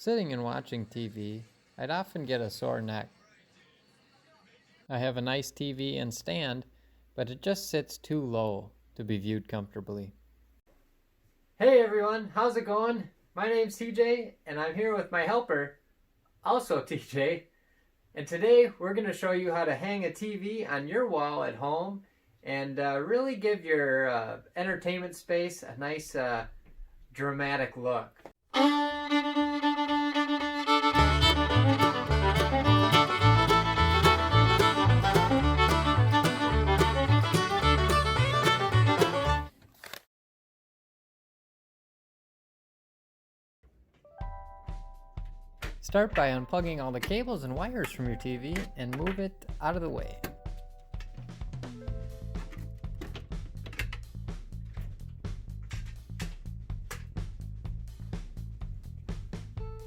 Sitting and watching TV, I'd often get a sore neck. I have a nice TV and stand, but it just sits too low to be viewed comfortably. Hey everyone, how's it going? My name's TJ, and I'm here with my helper, also TJ. And today we're going to show you how to hang a TV on your wall at home and really give your entertainment space a nice dramatic look. Start by unplugging all the cables and wires from your TV and move it out of the way.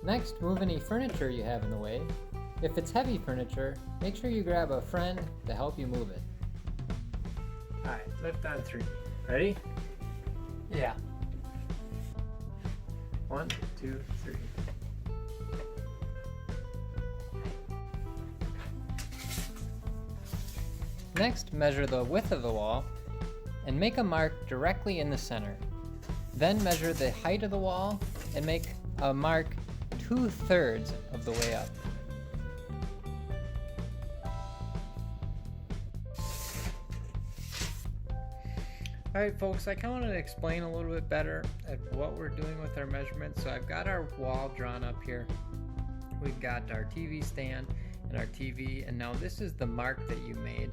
Next, move any furniture you have in the way. If it's heavy furniture, make sure you grab a friend to help you move it. Alright, lift on 3. Ready? Yeah. 1, 2, 3. Next, measure the width of the wall and make a mark directly in the center. Then measure the height of the wall and make a mark 2/3 of the way up. Alright folks, I kind of want to explain a little bit better at what we're doing with our measurements. So I've got our wall drawn up here. We've got our TV stand and our TV, and now this is the mark that you made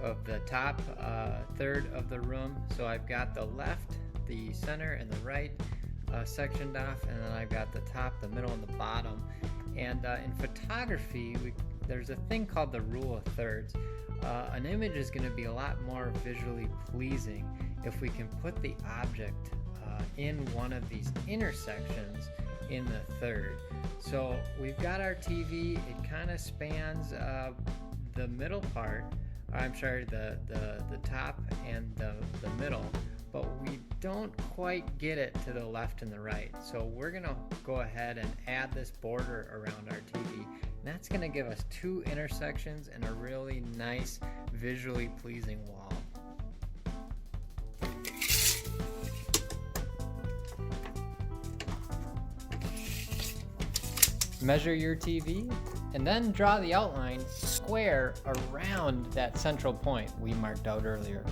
of the top third of the room. So I've got the left, the center, and the right sectioned off, and then I've got the top, the middle, and the bottom. And in photography, there's a thing called the rule of thirds. An image is going to be a lot more visually pleasing if we can put the object in one of these intersections in the third. So we've got our TV, it kind of spans the middle part, the top and the middle, but we don't quite get it to the left and the right. So we're gonna go ahead and add this border around our TV, and that's gonna give us 2 intersections and a really nice, visually pleasing wall. Measure your TV and then draw the outline square around that central point we marked out earlier.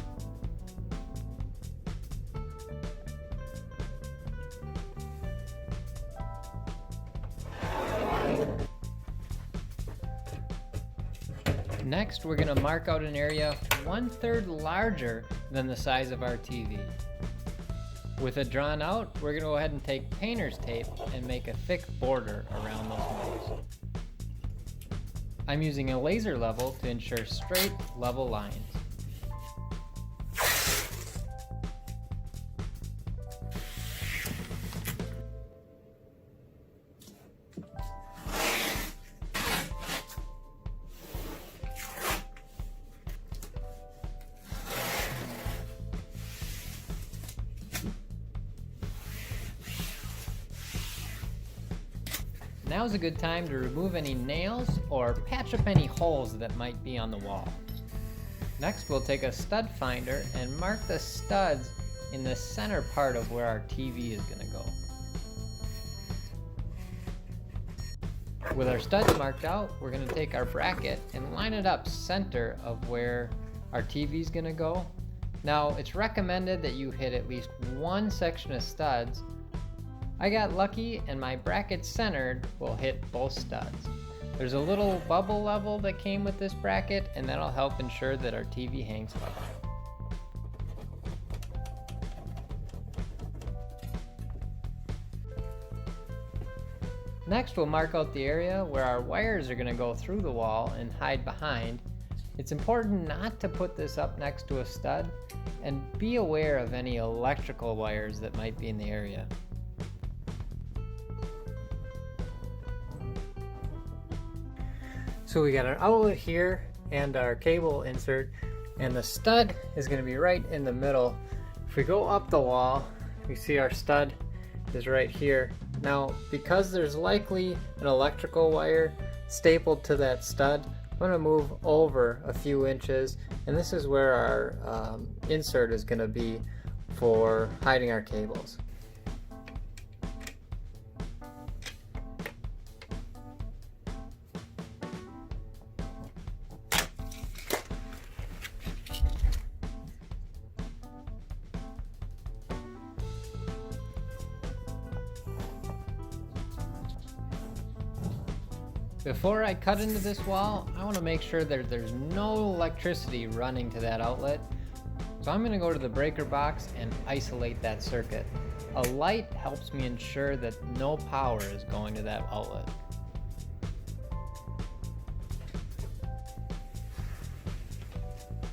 Next, we're going to mark out an area 1/3 larger than the size of our TV. With it drawn out, we're going to go ahead and take painter's tape and make a thick border around those marks. I'm using a laser level to ensure straight, level lines. Now's a good time to remove any nails or patch up any holes that might be on the wall. Next, we'll take a stud finder and mark the studs in the center part of where our TV is going to go. With our studs marked out, we're going to take our bracket and line it up center of where our TV is going to go. Now, it's recommended that you hit at least one section of studs. I got lucky and my bracket centered will hit both studs. There's a little bubble level that came with this bracket, and that'll help ensure that our TV hangs level. Next, we'll mark out the area where our wires are going to go through the wall and hide behind. It's important not to put this up next to a stud, and be aware of any electrical wires that might be in the area. So we got our outlet here and our cable insert, and the stud is going to be right in the middle. If we go up the wall, we see our stud is right here. Now, because there's likely an electrical wire stapled to that stud, I'm going to move over a few inches, and this is where our insert is going to be for hiding our cables. Before I cut into this wall, I want to make sure that there's no electricity running to that outlet. So I'm going to go to the breaker box and isolate that circuit. A light helps me ensure that no power is going to that outlet.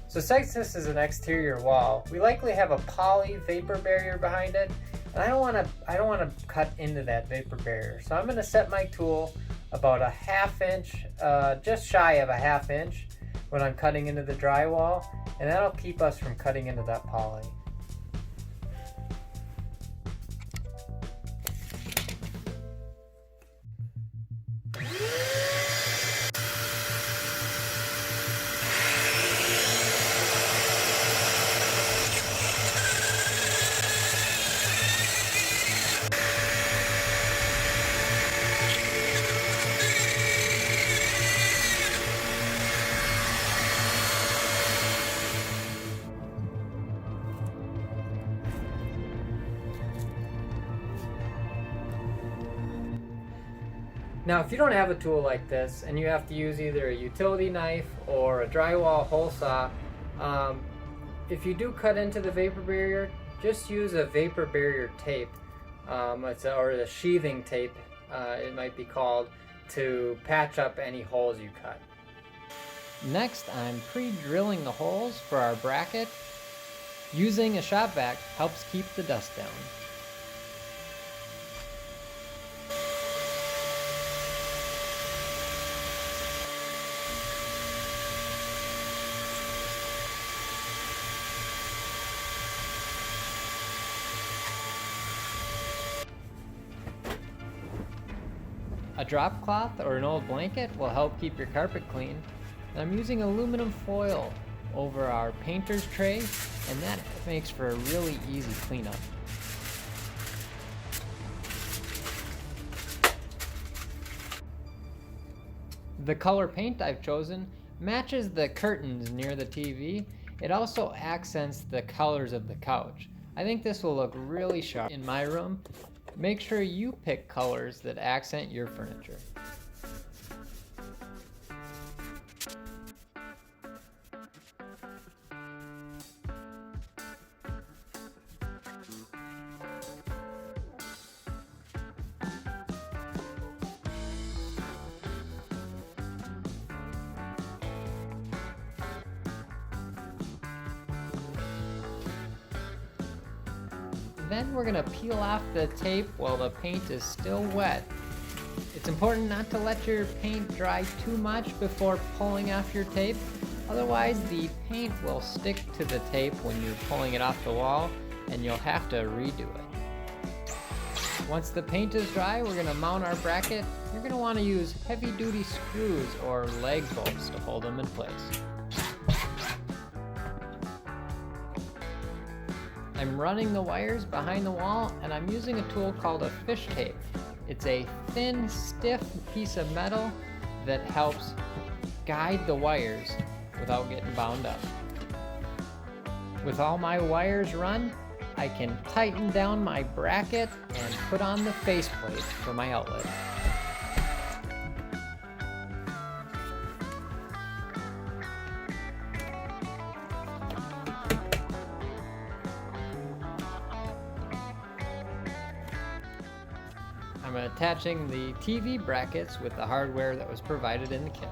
So since this is an exterior wall, we likely have a poly vapor barrier behind it, and I don't want to cut into that vapor barrier. So I'm going to set my tool about a ½ inch, just shy of a ½ inch when I'm cutting into the drywall, and that'll keep us from cutting into that poly. Now, if you don't have a tool like this and you have to use either a utility knife or a drywall hole saw, if you do cut into the vapor barrier, just use a vapor barrier tape, or the sheathing tape, it might be called, to patch up any holes you cut. Next, I'm pre-drilling the holes for our bracket. Using a shop vac helps keep the dust down. A drop cloth or an old blanket will help keep your carpet clean. And I'm using aluminum foil over our painter's tray, and that makes for a really easy cleanup. The color paint I've chosen matches the curtains near the TV. It also accents the colors of the couch. I think this will look really sharp in my room. Make sure you pick colors that accent your furniture. Then we're gonna peel off the tape while the paint is still wet. It's important not to let your paint dry too much before pulling off your tape. Otherwise, the paint will stick to the tape when you're pulling it off the wall, and you'll have to redo it. Once the paint is dry, we're gonna mount our bracket. You're gonna wanna use heavy-duty screws or lag bolts to hold them in place. I'm running the wires behind the wall, and I'm using a tool called a fish tape. It's a thin, stiff piece of metal that helps guide the wires without getting bound up. With all my wires run, I can tighten down my bracket and put on the faceplate for my outlet. I'm attaching the TV brackets with the hardware that was provided in the kit.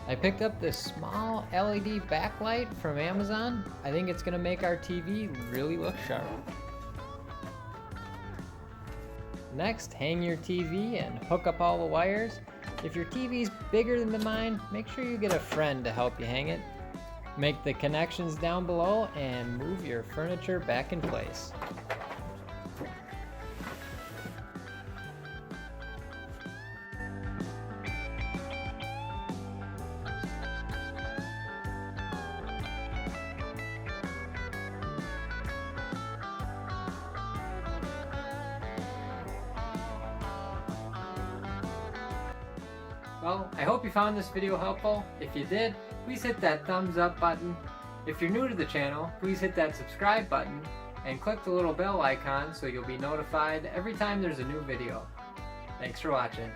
I picked up this small LED backlight from Amazon. I think it's going to make our TV really look sharp. Next, hang your TV and hook up all the wires. If your TV's bigger than mine, make sure you get a friend to help you hang it. Make the connections down below and move your furniture back in place. Well, I hope you found this video helpful. If you did, please hit that thumbs up button. If you're new to the channel, please hit that subscribe button and click the little bell icon so you'll be notified every time there's a new video. Thanks for watching.